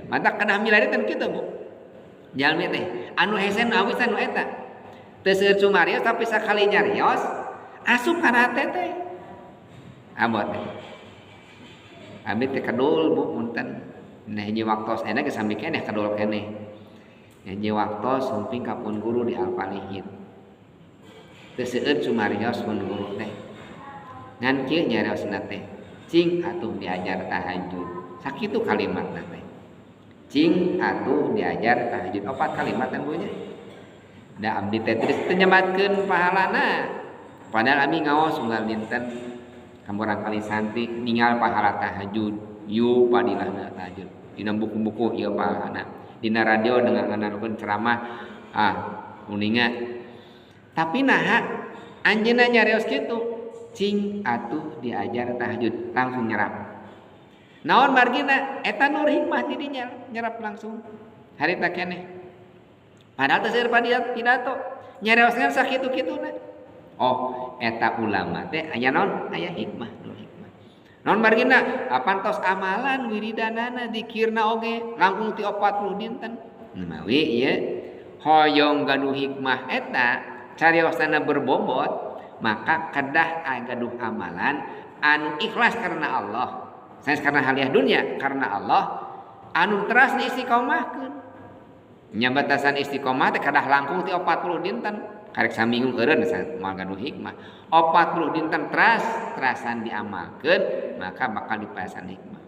Mantap kana milaritan kitu Bu. Jalmi teh anu hese nu awisan nu eta. Teu seueur sumarios tapi sakali nyarios asup kana hate teh. Abot teh. Abi teh kadul Bu punten. Nah hiji waktos enak geus sambi keneh kadul keneh. Hiji waktos sumping ka pun guru di Alpalihit. Teu seueur sumarios pun guru teh. Ngan kieu nyariosna teh. Cing atuh diajar tahajud. Sakitu kalimatna teh. Cing atuh diajar tahajud 4 kalimat kan Bu nya. Da abdi teh terus nyebatkeun pahalana. Padahal abdi ngaos unggal dinten kamurang kali santri ningal pahala tahajud. Yu padilahna tahajud. Dina buku-buku ieu pahalana. Dina radio dengan nganarkeun ceramah uninga. Tapi naha anjeunna nyarios kitu. Cing atuh diajar tahajud langsung nyerap. Naon margina eta nur hikmah di dinya nyerap langsung. Harita keneh. Padahal teu seueur pidato. Nyariosna sakitu-kituna. Oh, eta ulama teh aya naon? Aya hikmah, nur hikmah. Naon margina apantos amalan wiridanana dikirna oge langkung ti 40 dinten. Mawi ieu hoyong gaduh hikmah eta cariosna berbobot, maka kedah gaduh amalan anu ikhlas karena Allah. Saya karena haliah dunia karena Allah anu teras di istiqomahkeun. Nya batasan istiqomah teh kadah langkung ti 40 dinten. Karek saminggu eureun moal gaduh hikmah. 40 dinten terasan diamalkeun maka bakal dipaesan hikmah.